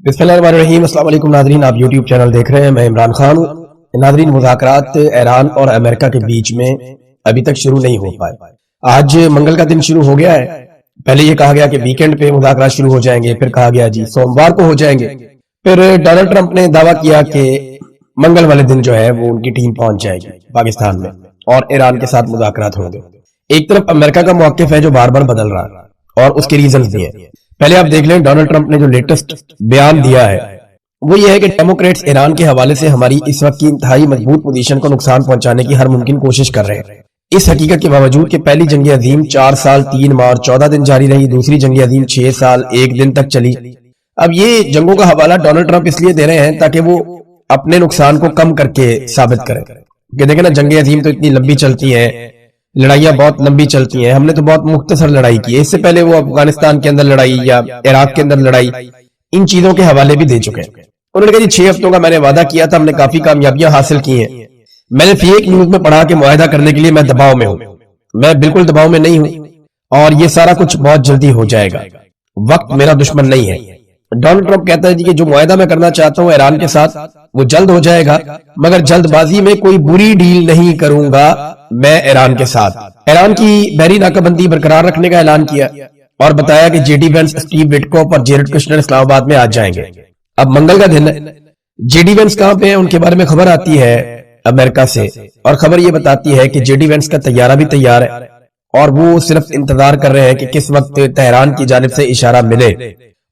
बिस्मिल्लाहिर्रहमानिर्रहीम। अस्सलाम वालेकुम नाज़रीन, आप यूट्यूब चैनल देख रहे हैं, मैं इमरान खान हूँ। नाज़रीन, मुज़ाकरात ईरान और अमेरिका के बीच में अभी तक शुरू नहीं हो पाए। आज मंगल का दिन शुरू हो गया है। पहले ये कहा गया कि वीकेंड पे मुज़ाकरात शुरू हो जाएंगे, फिर कहा गया जी सोमवार को हो जाएंगे। फिर डोनाल्ड ट्रंप ने दावा किया कि मंगल वाले दिन जो है वो उनकी टीम पहुंच जाएगी पाकिस्तान में और ईरान के साथ मुज़ाकरात होंगे। एक तरफ अमेरिका का मौक़िफ़ है जो बार बार बदल रहा है और उसके रीजंस भी हैं। पहले आप देख लें, डोनाल्ड ट्रंप ने जो लेटेस्ट बयान दिया है वो ये है कि डेमोक्रेट्स ईरान के हवाले से हमारी इस वक्त की इंतहाई मजबूत पोजीशन को नुकसान पहुंचाने की हर मुमकिन कोशिश कर रहे हैं। इस हकीकत के बावजूद कि पहली जंग अजीम 4 साल 3 माह और 14 दिन जारी रही, दूसरी जंग अजीम 6 साल 1 दिन तक चली। अब ये जंगों का हवाला डोनाल्ड ट्रंप इसलिए दे रहे हैं ताकि वो अपने नुकसान को कम करके साबित करें कि देखें ना, जंग अजीम तो इतनी लंबी चलती है, लड़ाइयां बहुत लंबी चलती हैं, हमने तो बहुत मुख्तसर लड़ाई की है। इससे पहले वो अफगानिस्तान के अंदर लड़ाई या इराक के अंदर लड़ाई, इन चीजों के हवाले भी दे चुके हैं। उन्होंने कहा जी 6 हफ्तों का मैंने वादा किया था, हमने काफी कामयाबियां हासिल की हैं। मैंने फेक न्यूज में पढ़ा कि मुआहदा करने के लिए मैं दबाव में हूं। मैं बिल्कुल दबाव में नहीं हूं और ये सारा कुछ बहुत जल्दी हो जाएगा। वक्त मेरा दुश्मन नहीं है। डोनाल्ड ट्रंप कहता है जी कि जो मुआहदा मैं करना चाहता हूं ईरान के साथ वो जल्द हो जाएगा, मगर जल्दबाजी में कोई बुरी डील नहीं करूंगा मैं ईरान के साथ। ईरान की बहरी नाकाबंदी बरकरार रखने का ऐलान किया और बताया कि जेडी वेंस, स्टीव विटकॉफ और जेरेड कुशनर इस्लामाबाद में आज जाएंगे। अब मंगल का दिन है, जेडी वेंस कहां पे है उनके बारे में खबर आती है अमेरिका से, और खबर ये बताती है कि जेडी वेंस का तैयारा भी तैयार है और वो सिर्फ इंतजार कर रहे हैं कि किस वक्त तेहरान की जानिब से इशारा मिले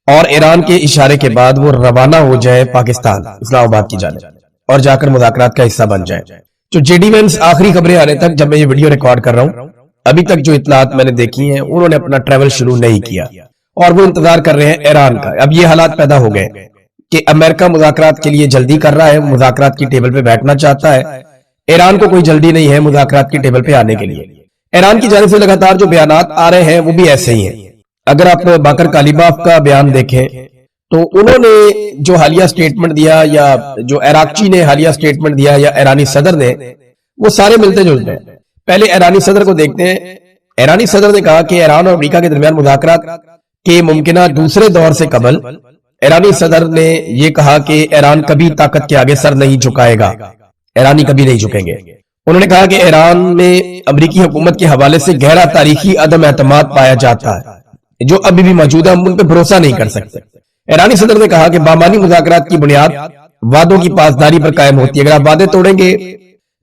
और ईरान के इशारे के बाद वो रवाना हो जाए पाकिस्तान इस्लामाबाद की जानिब और जाकर मुज़ाकरात का हिस्सा बन जाए। जो जेडी वेंस आखिरी खबरें आने तक, जब मैं ये वीडियो रिकॉर्ड कर रहा हूं, अभी तक जो इत्तलात मैंने देखी हैं, उन्होंने अपना ट्रैवल शुरू नहीं किया और वो इंतजार कर रहे हैं ईरान का। अब ये हालात पैदा हो गए कि अमेरिका मुज़ाकरात के लिए जल्दी कर रहा है, मुज़ाकरात की टेबल पे बैठना चाहता है। ईरान को कोई जल्दी नहीं है मुज़ाकरात की टेबल पे आने के लिए। ईरान की जानिब से लगातार जो बयानात आ रहे हैं वो भी ऐसे ही हैं। अगर आप बाकर कालिबाफ का बयान देखें तो उन्होंने जो हालिया स्टेटमेंट दिया या जो इराकची ने हालिया स्टेटमेंट दिया या ईरानी सदर ने, वो सारे मिलते जुलते हैं। पहले ईरानी सदर को देखते हैं। ईरानी सदर ने कहा कि ईरान और अमेरिका के दरमियान मुज़ाकरात के मुमकिना दूसरे दौर से कबल ईरानी सदर ने यह कहा कि ईरान कभी ताकत के आगे सर नहीं झुकाएगा, ईरानी कभी नहीं झुकेंगे। उन्होंने कहा कि ईरान में अमेरिकी हुकूमत के हवाले से गहरा तारीखी अदम एतमाद पाया जाता है जो अभी भी मौजूद है, हम उन पर भरोसा नहीं कर सकते। ईरानी सदर ने कहा कि बामानी मुज़ाकरात की बुनियाद वादों की पासदारी पर कायम होती है। अगर आप वादे तोड़ेंगे,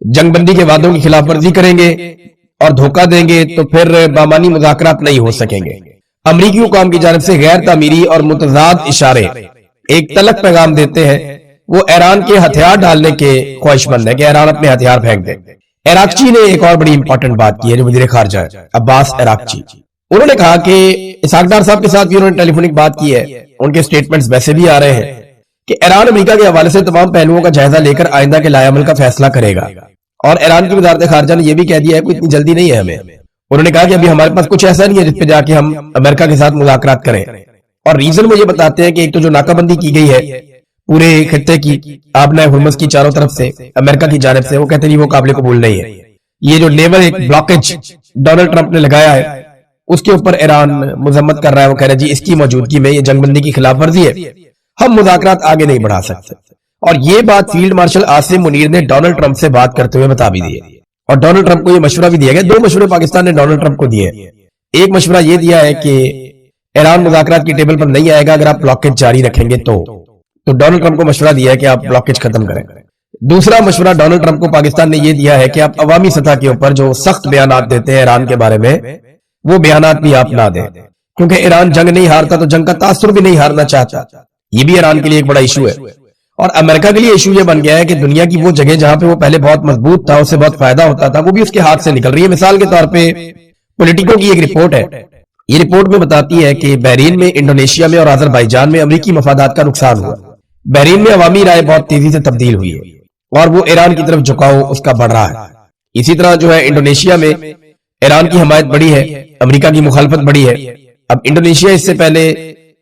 जंगबंदी के वादों की खिलाफ वर्जी करेंगे और धोखा देंगे तो फिर बामानी मुज़ाकरात नहीं हो सकेंगे। अमरीकी हुकाम की जानिब से गैर तामीरी और मुतजाद इशारे एक तलक पैगाम देते हैं। वो ईरान के हथियार डालने के ख्वाहिशमंद है कि ईरान अपने हथियार फेंक दे। इराकची ने एक और बड़ी इंपॉर्टेंट बात की है, जो वज़ीर ख़ारजा है अब्बास इराकची। उन्होंने कहा कि इसहाक डार साहब के साथ भी उन्होंने टेलीफोनिक बात की है। उनके स्टेटमेंट्स वैसे भी आ रहे हैं कि ईरान अमेरिका के हवाले से तमाम पहलुओं का जायजा लेकर आइंदा के लाएअमल का फैसला करेगा। और ईरान की वज़ारत ख़ारजा ने यह भी कह दिया है कि इतनी जल्दी नहीं है हमें। उन्होंने कहा कि अभी हमारे पास कुछ ऐसा नहीं है जिस पे जाके हम अमेरिका के साथ मुज़ाकरात करें। और रीजन वो ये बताते हैं कि एक तो जो नाकाबंदी की गई है पूरे खित्ते की आबना हुर्मुज़ की चारों तरफ से अमेरिका की जानिब से, वो कहते नहीं वो काबिल कबूल नहीं है। ये जो नेवल एक ब्लॉकेज डोनाल्ड ट्रंप ने लगाया है उसके ऊपर ईरान मजम्मत कर रहा है। वो कह रहा है जी इसकी मौजूदगी में ये जंगबंदी की खिलाफ वर्जी है, हम मुज़ाकरात आगे नहीं बढ़ा सकते। और ये बात फील्ड मार्शल आसिम मुनीर ने डोनाल्ड ट्रंप से बात करते हुए बता भी दी है। और डोनाल्ड ट्रंप को ये मशवरा भी दिया गया। 2 मशवरे पाकिस्तान ने डोनाल्ड ट्रंप को दिए। एक मशवरा ये दिया है कि ईरान मुज़ाकरात की टेबल पर नहीं आएगा अगर आप ब्लॉकेज जारी रखेंगे तो डोनाल्ड ट्रंप को मशवरा दिया है कि आप ब्लॉकेज खत्म करें। दूसरा मशवरा डोनाल्ड ट्रंप को पाकिस्तान ने यह दिया है कि आप अवामी सतह के ऊपर जो सख्त बयानात देते हैं ईरान के बारे में, वो बयानात भी आप ना दें, क्योंकि ईरान जंग नहीं हारता तो जंग का तासुर भी नहीं हारना चाहता। ये भी ईरान के लिए एक बड़ा इशू है। और अमेरिका के लिए इशू ये बन गया है कि दुनिया की वो जगह जहां पे वो पहले बहुत मजबूत था, उससे बहुत फायदा होता था, वो भी उसके हाथ से निकल रही है। मिसाल के तौर पे पॉलिटिको की एक रिपोर्ट है। ये रिपोर्ट में बताती है कि बहरीन में, इंडोनेशिया में और अजरबैजान में अमेरिकी मफादात का नुकसान हुआ। बहरीन में अवामी राय बहुत तेजी से तब्दील हुई है और वो ईरान की तरफ झुकाव उसका बढ़ रहा है। इसी तरह जो है इंडोनेशिया में ईरान की हमायत बढ़ी है, अमेरिका की मुखालफत बढ़ी है। अब इंडोनेशिया इससे पहले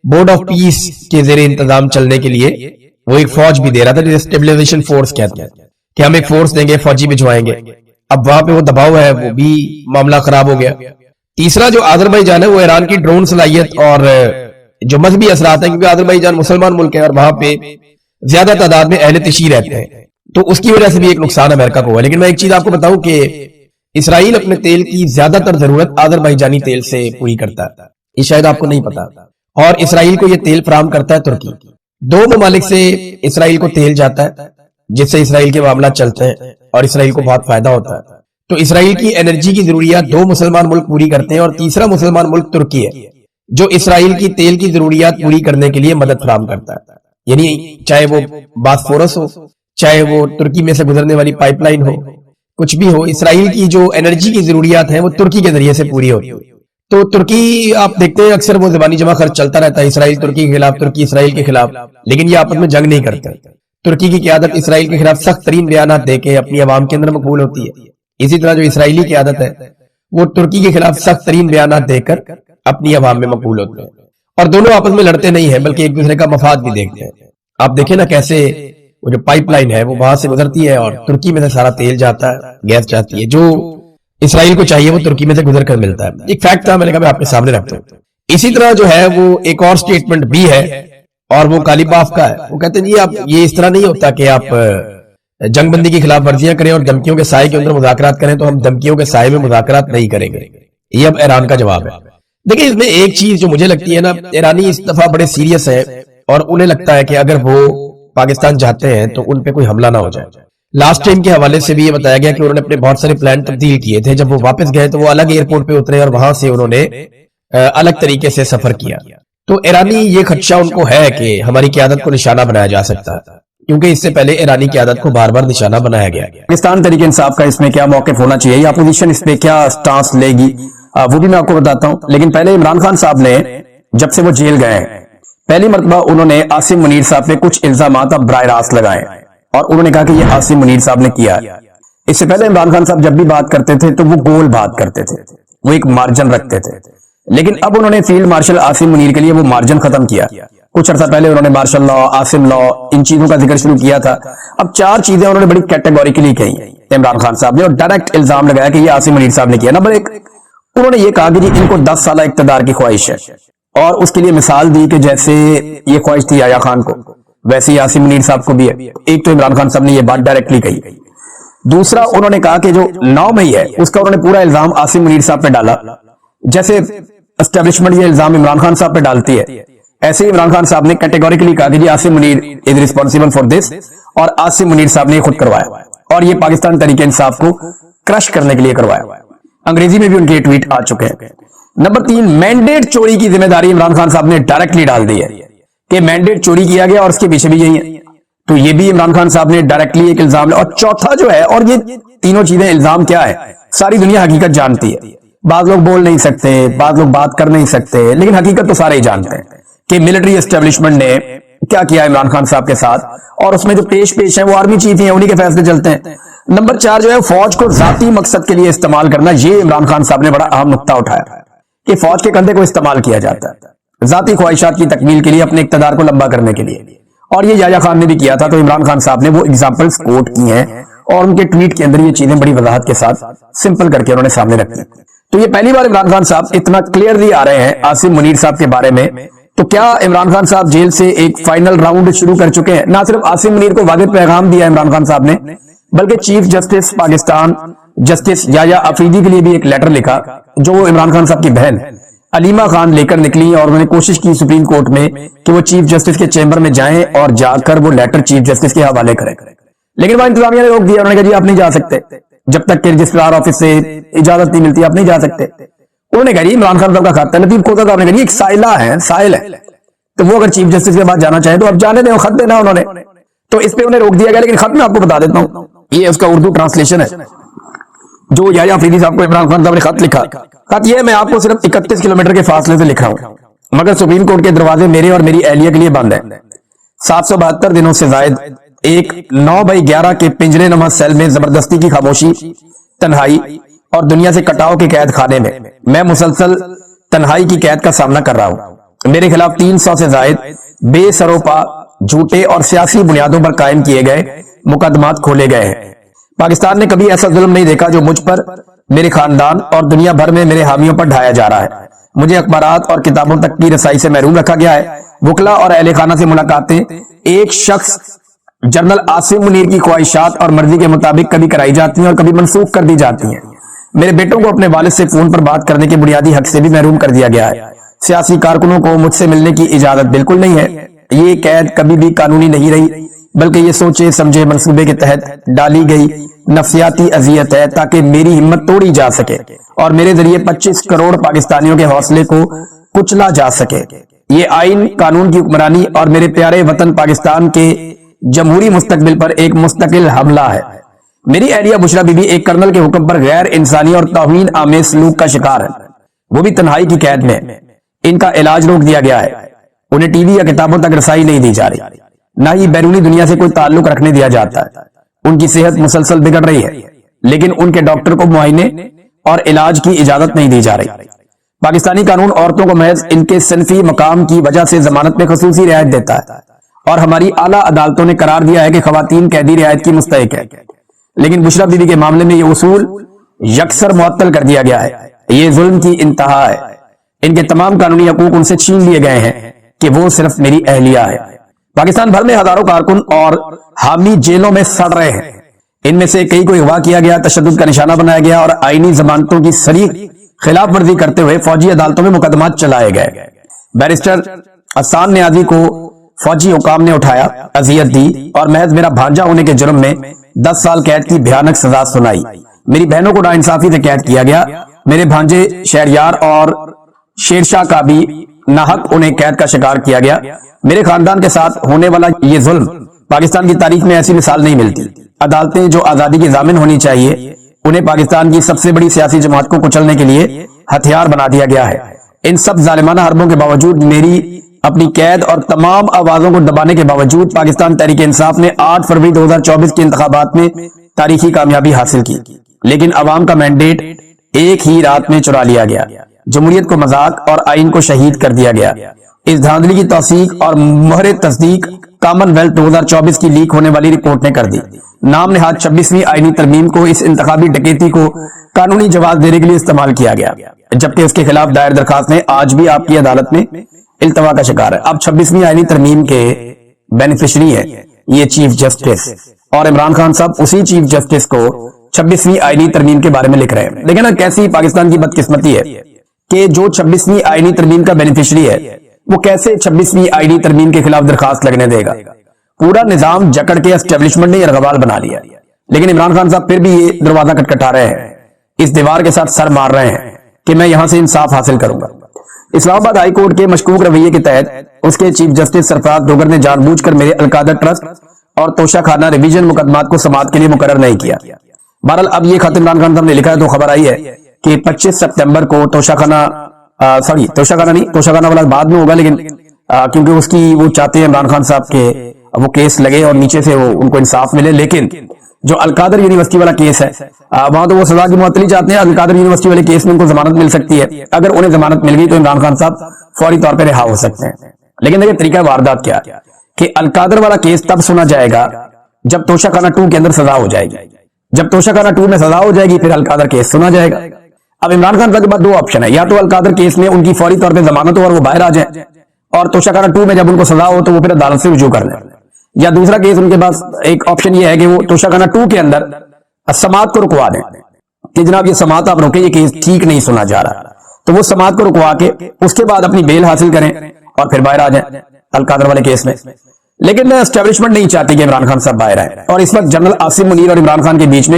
बोर्ड ऑफ पीस के जेर इंतजाम चलने के लिए वो एक फौज भी दे रहा था, जिसे स्टेबलाइजेशन फोर्स कहते हैं, कि हम एक फोर्स देंगे, फौजी भिजवाएंगे। अब वहां पे वो दबाव है, वो भी मामला खराब हो गया। तीसरा जो अजरबैजान है वो ईरान की ड्रोन सलाहियत और جو مذہبی اثرات ہیں، کیونکہ آذربائیجان مسلمان ملک ہے اور وہاں پہ زیادہ تعداد میں اہل تشیع رہتے ہیں، تو اس کی وجہ سے بھی ایک نقصان امریکہ کو ہوا۔ لیکن میں ایک چیز آپ کو بتاؤں کہ اسرائیل اپنے تیل کی زیادہ تر ضرورت آذربائیجانی تیل سے پوری کرتا ہے، یہ شاید آپ کو نہیں پتا، اور اسرائیل کو یہ تیل فراہم کرتا ہے ترکی۔ دو ممالک سے اسرائیل کو تیل جاتا ہے جس سے اسرائیل کے معاملات چلتے ہیں اور اسرائیل کو بہت فائدہ ہوتا ہے۔ تو اسرائیل کی انرجی کی ضروریات دو مسلمان ملک پوری کرتے ہیں، اور تیسرا مسلمان ملک ترکی ہے جو اسرائیل کی تیل کی ضروریات پوری کرنے کے لیے مدد فراہم کرتا ہے، یعنی چاہے وہ باسفورس ہو، چاہے وہ ترکی میں سے گزرنے والی پائپ لائن ہو، کچھ بھی ہو، اسرائیل کی جو انرجی کی ضروریات ہیں وہ ترکی کے ذریعے سے پوری ہوتی ہے۔ تو ترکی آپ دیکھتے ہیں اکثر وہ زبانی جمع خرچ چلتا رہتا ہے، اسرائیل ترکی کے خلاف، ترکی اسرائیل کے خلاف، لیکن یہ آپس میں جنگ نہیں کرتے۔ ترکی کی قیادت اسرائیل کے خلاف سخت ترین بیانات دے کے اپنی عوام کے اندر مقبول ہوتی ہے، اسی طرح جو اسرائیلی قیادت ہے وہ ترکی کے خلاف سخت ترین بیانات دے کر اپنی عوام میں مقبول ہوتے ہیں، اور دونوں آپس میں لڑتے نہیں ہیں بلکہ ایک دوسرے کا مفاد بھی دیکھتے ہیں۔ آپ دیکھیں نا کیسے وہ جو پائپ لائن ہے وہ وہاں سے گزرتی ہے اور ترکی میں سے سارا تیل جاتا ہے، گیس جاتی ہے، جو اسرائیل کو چاہیے وہ ترکی میں سے گزر کر ملتا ہے۔ ایک فیکٹ تھا، میں نے کہا میں آپ کے سامنے رکھتا ہوں۔ اسی طرح جو ہے وہ ایک اور سٹیٹمنٹ بھی ہے اور وہ کالیباف کا ہے، وہ کہتے ہیں جی آپ یہ اس طرح نہیں ہوتا کہ آپ جنگ بندی کی خلاف ورزیاں کریں اور دھمکیوں کے سائے کے اندر مذاکرات کریں، تو ہم دھمکیوں کے سائے میں مذاکرات نہیں کریں گے، یہ اب ایران کا جواب ہے۔ دیکھیں اس میں ایک چیز جو مجھے لگتی ہے نا، ایرانی اس دفعہ بڑے سیریس ہیں اور انہیں لگتا ہے کہ اگر وہ پاکستان جاتے ہیں تو ان پہ کوئی حملہ نہ ہو جائے۔ لاسٹ ٹائم کے حوالے سے بھی یہ بتایا گیا کہ انہوں نے اپنے بہت سارے پلان تبدیل کیے تھے، جب وہ واپس گئے تو وہ الگ ایئرپورٹ پہ اترے اور وہاں سے انہوں نے الگ طریقے سے سفر کیا۔ تو ایرانی یہ خدشہ ان کو ہے کہ ہماری قیادت کو نشانہ بنایا جا سکتا ہے، کیونکہ اس سے پہلے ایرانی قیادت کو بار بار نشانہ بنایا گیا۔ پاکستان تحریک انصاف کا اس میں کیا موقف ہونا چاہیے یا اپوزیشن اس پہ کیا سٹانس لے گی، وہ بھی میں آپ کو بتاتا ہوں۔ لیکن پہلے عمران خان صاحب نے جب سے وہ جیل گئے ہیں، پہلی مرتبہ انہوں نے عاصم منیر صاحب پہ کچھ الزامات اب براہ راست لگائے اور انہوں نے کہا کہ یہ عاصم منیر صاحب نے کیا ہے۔ اس سے پہلے عمران خان صاحب جب بھی بات کرتے تھے تو وہ گول بات کرتے تھے، وہ ایک مارجن رکھتے تھے، لیکن اب انہوں نے فیلڈ مارشل عاصم منیر کے لیے وہ مارجن ختم کیا۔ کچھ عرصہ پہلے انہوں نے مارشل لا، عاصم لا، ان چیزوں کا ذکر شروع کیا تھا، اب چار چیزیں انہوں نے بڑی کیٹیگوریکلی کہی عمران خان صاحب نے اور ڈائریکٹ الزام لگایا کہ یہ عاصم منیر صاحب نے کیا۔ نمبر ایک، انہوں نے یہ کہا کہ جی ان کو 10 سالہ اقتدار کی خواہش ہے، اور اس کے لیے مثال دی کہ جیسے یہ خواہش تھی آیا خان کو ویسے ہی عاصم منیر صاحب کو بھی ہے۔ ایک تو عمران خان صاحب نے یہ بات ڈائریکٹلی کہی۔ دوسرا، انہوں نے کہا کہ جو 9 مئی ہے اس کا انہوں نے پورا الزام عاصم منیر صاحب پہ ڈالا، جیسے اسٹیبلشمنٹ یہ الزام عمران خان صاحب پہ ڈالتی ہے، ایسے ہی عمران خان صاحب نے کیٹیگوریکلی کہا کہ جی Asim Munir is responsible for this, اور عاصم منیر صاحب نے خود کروایا اور یہ پاکستان تحریک انصاف کو کرش کرنے کے لیے کروایا۔ انگریزی میں بھی ان کے ٹویٹ آ چکے ہیں۔ نمبر 3، مینڈیٹ چوری کی ذمہ داری عمران خان صاحب نے ڈائریکٹلی ڈال دی ہے کہ مینڈیٹ چوری کیا گیا اور اس کے پیچھے بھی یہی ہے، تو یہ بھی عمران خان صاحب نے ڈائریکٹلی ایک الزام لیا۔ اور چوتھا جو ہے، اور یہ تینوں چیزیں الزام کیا ہے، ساری دنیا حقیقت جانتی ہے، بعض لوگ بول نہیں سکتے، بعض لوگ بات کر نہیں سکتے، لیکن حقیقت تو سارے ہی جانتے ہیں کہ ملٹری اسٹیبلشمنٹ نے کیا کیا عمران خان صاحب کے ساتھ، اور اس میں جو پیش ہیں وہ آرمی چیف ہیں، انہی کے فیصلے چلتے ہیں۔ نمبر 4 جو ہے، فوج کو ذاتی مقصد کے لیے استعمال کرنا، یہ عمران خان صاحب نے بڑا اہم نقطہ اٹھایا کہ فوج کے کندھے کو استعمال کیا جاتا ہے ذاتی خواہشات کی تکمیل کے لیے، اپنے اقتدار کو لمبا کرنے کے لیے، اور یہ یحییٰ خان نے بھی کیا تھا۔ تو عمران خان صاحب نے وہ ایگزامپلز کوٹ کی ہیں اور ان کے ٹویٹ کے اندر یہ چیزیں بڑی وضاحت کے ساتھ سمپل کر کے انہوں نے سامنے رکھی۔ تو یہ پہلی بار عمران خان صاحب اتنا کلیئرلی آ رہے ہیں عاصم منیر صاحب کے بارے میں۔ تو کیا عمران خان صاحب جیل سے ایک فائنل راؤنڈ شروع کر چکے ہیں؟ نہ صرف عاصم منیر کو واضح پیغام دیا عمران خان صاحب نے، بلکہ چیف جسٹس پاکستان جسٹس یحییٰ آفریدی کے لیے بھی ایک لیٹر لکھا جو وہ عمران خان صاحب کی بہن علیمہ خان لے کر نکلی، اور انہوں نے کوشش کی سپریم کورٹ میں کہ وہ چیف جسٹس کے چیمبر میں جائیں اور جا کر وہ لیٹر چیف جسٹس کے حوالے کریں، لیکن وہاں انتظامیہ نے روک دیا۔ انہوں نے کہا جی آپ نہیں جا سکتے، جب تک کہ رجسٹرار آفس سے اجازت نہیں ملتی آپ نہیں جا سکتے۔ انہوں نے کہا جی عمران خان صاحب کا خط ہے، لطیف کھوسہ صاحب نے کہا جی ایک سائلہ ہے، سائل ہے، تو وہ اگر چیف جسٹس کے بعد جانا چاہے تو اب جانے دیں، خط دینا انہوں نے، تو اس پہ انہیں روک دیا گیا۔ لیکن خط میں آپ کو بتا دیتا ہوں، یہ اس کا اردو ٹرانسلیشن ہے جو یحییٰ آفریدی صاحب کو عمران خان صاحب نے خط لکھا۔ خط یہ ہے، میں آپ کو صرف 31 کلومیٹر کے فاصلے سے لکھ رہا ہوں، مگر سپریم کورٹ کے دروازے میرے اور میری اہلیہ کے لیے بند ہیں۔ 772 دنوں سے زائد ایک 9x11 کے پنجرے نما سیل میں زبردستی کی خاموشی، تنہائی اور دنیا سے کٹاؤ کے قید خانے میں مسلسل تنہائی کی قید کا سامنا کر رہا ہوں۔ میرے خلاف 300 سے زائد بے سروپا، جھوٹے اور سیاسی بنیادوں پر قائم کیے گئے مقدمات کھولے گئے ہیں۔ पाकिस्तान ने कभी ऐसा जुल्म नहीं देखा जो मुझ पर, मेरे खानदान और दुनिया भर में मेरे हामियों पर ढाया जा रहा है। मुझे अखबारात और किताबों तक की रसाई से महरूम रखा गया है। वकला और अहले खाना से मुलाकातें एक शख्स जनरल आसिम मुनीर की ख्वाहिशात और मर्जी के मुताबिक कभी कराई जाती हैं और कभी मनसूख कर दी जाती हैं। मेरे बेटों को अपने वालिद से फोन पर बात करने के बुनियादी हक से भी महरूम कर दिया गया है। सियासी कारकुनों को मुझसे मिलने की इजाजत बिल्कुल नहीं है। ये कैद कभी भी कानूनी नहीं रही, बल्कि ये सोचे समझे मंसूबे के तहत डाली गई नफसियाती अजियत है, ताकि मेरी हिम्मत तोड़ी जा सके और मेरे जरिए 25 करोड़ पाकिस्तानियों के हौसले को कुचला जा सके। ये आइन, कानून की हुक्मरानी और मेरे प्यारे वतन पाकिस्तान के जमहूरी मुस्तकबिल पर एक मुस्तकिल हमला है। मेरी अहलिया बुशरा बीबी एक कर्नल के हुक्म पर गैर इंसानी और तौहीन आमेज सलूक का शिकार है, वो भी तन्हाई की कैद में। इनका इलाज रोक दिया गया है। उन्हें टीवी या किताबों तक रसाई नहीं दी जा रही, ना ही बैरूनी दुनिया से कोई ताल्लुक रखने दिया जाता है। उनकी सेहत मुसलसल बिगड़ रही है, लेकिन उनके डॉक्टर को मुआयने और इलाज की इजाजत नहीं दी जा रही। पाकिस्तानी कानून औरतों को महज इनके सनफी मकाम की वजह से जमानत में खसूसी रियायत देता है और हमारी आला अदालतों ने करार दिया है कि खवातीन कैदी रियायत की मुस्तहिक है। लेकिन बुशरा बीबी के मामले में यह उसूल यकसर मुअत्तल कर दिया गया है। ये जुल्म की इंतहा है। इनके तमाम कानूनी हकूक उनसे छीन लिए गए हैं कि वो सिर्फ मेरी अहलिया है। पाकिस्तान भर में हजारों कारकुन और हामी जेलों में सड़ रहे हैं। इनमें से कई को अगवा किया गया, तशद्दुद का निशाना बनाया गया और आईनी जमानतों की सरीह खिलाफ वर्जी करते हुए फौजी अदालतों में मुकदमात चलाए गए। बैरिस्टर हसन नियाजी को फौजी हुकाम ने उठाया, अजियत दी और महज मेरा भांजा होने के जुर्म में 10 साल कैद की भयानक सजा सुनाई। मेरी बहनों को नाइंसाफी से कैद किया गया। मेरे भांजे शहरयार और शेरशाह का भी नाहक उन्हें कैद का शिकार किया गया। मेरे खानदान के साथ होने वाला ये जुल्म पाकिस्तान की तारीख में ऐसी मिसाल नहीं मिलती। अदालतें जो आजादी की जामिन होनी चाहिए, उन्हें पाकिस्तान की सबसे बड़ी सियासी जमात को कुचलने के लिए हथियार बना दिया गया है। इन सब जालिमाना हरबों के बावजूद, मेरी अपनी कैद और तमाम आवाजों को दबाने के बावजूद पाकिस्तान तहरीक इंसाफ ने 8 फरवरी 2024 के इंतखाबात में तारीखी कामयाबी हासिल की। लेकिन अवाम का मैंडेट एक ही रात में चुरा लिया गया। जमहूरियत को मजाक और आइन को शहीद कर दिया गया। इस धांधली की तौसीक और मोहर तस्दीक कॉमनवेल्थ 2024 की लीक होने वाली रिपोर्ट ने कर दी। नाम नेहाद 26वीं आईनी तरमीम को इस इंतखाबी डकैती को कानूनी जवाब देने के लिए इस्तेमाल किया गया, जबकि उसके खिलाफ दायर दरखास्तें आज भी आपकी अदालत में इल्तवा का शिकार है। अब 26वीं आईनी तरमीम के बेनिफिशरी है ये चीफ जस्टिस, और इमरान खान साहब उसी चीफ जस्टिस को 26वीं आईनी तरमीम के बारे में लिख रहे हैं। लेकिन ना कैसी पाकिस्तान की बदकिस्मती है कि जो 26वीं आईनी तरमीम का बेनिफिशरी है वो कैसे 26वीं आईनी तरमीम के खिलाफ दरखास्त लगने देगा। पूरा निजाम जकड़ के एस्टेब्लिशमेंट ने रगबाल बना लिया, लेकिन इमरान खान साहब फिर भी ये दरवाजा खटखटा रहे हैं, इस दीवार के साथ सर मार रहे हैं कि मैं यहां से इंसाफ हासिल करूंगा। इस्लामाबाद हाई कोर्ट के मशकूक रवैये के तहत उसके चीफ जस्टिस सरफराज डोगर ने जानबूझकर मेरे अलकादर ट्रस्ट और तोशाखाना रिवीजन मुकदमात को समाअत के लिए मुकर्रर नहीं किया। बहरहाल अब ये खत इमरान खान साहब ने लिखा है तो खबर आई है कि 25 सितंबर को तोशाखाना वाला बाद में होगा, लेकिन क्योंकि उसकी वो चाहते हैं इमरान खान साहब के वो केस लगे और नीचे से वो उनको इंसाफ मिले। लेकिन जो अलकादर यूनिवर्सिटी वाला केस है वहां तो वो सजा की मुअत्तली चाहते हैं। अलकादर यूनिवर्सिटी वाले केस में उनको जमानत मिल सकती है। अगर उन्हें जमानत मिल गई तो इमरान खान साहब फौरी तौर पर रिहा हो सकते हैं। लेकिन देखिए तरीका वारदात क्या है कि अलकादर वाला केस तब सुना जाएगा जब तोशाखाना 2 के अंदर सजा हो जाएगी। जब तोशाखाना 2 में सजा हो जाएगी फिर अलकादर केस सुना जाएगा। अब इमरान खान साहब के पास 2 ऑप्शन है, या तो अलकादर केस में उनकी फौरी तौर पर जमानत हो और वो बाहर आ जाए, और तोशाखाना 2 में जब उनको सजा हो तो वो फिर अदालत से रुजू कर लें, या दूसरा केस उनके पास एक ऑप्शन ये है कि वो तोशाखाना 2 के अंदर समाअत को रुकवा दें कि जनाब ये समाअत आप रोके, ये केस ठीक नहीं सुना जा रहा, तो वो समाअत को रुकवा के उसके बाद अपनी बेल हासिल करें और फिर बाहर आ जाए अलकादर वाले केस में। लेकिन एस्टेब्लिशमेंट नहीं चाहती कि इमरान खान साहब बाहर आए, और इस वक्त जनरल आसिम मुनीर और इमरान खान के बीच में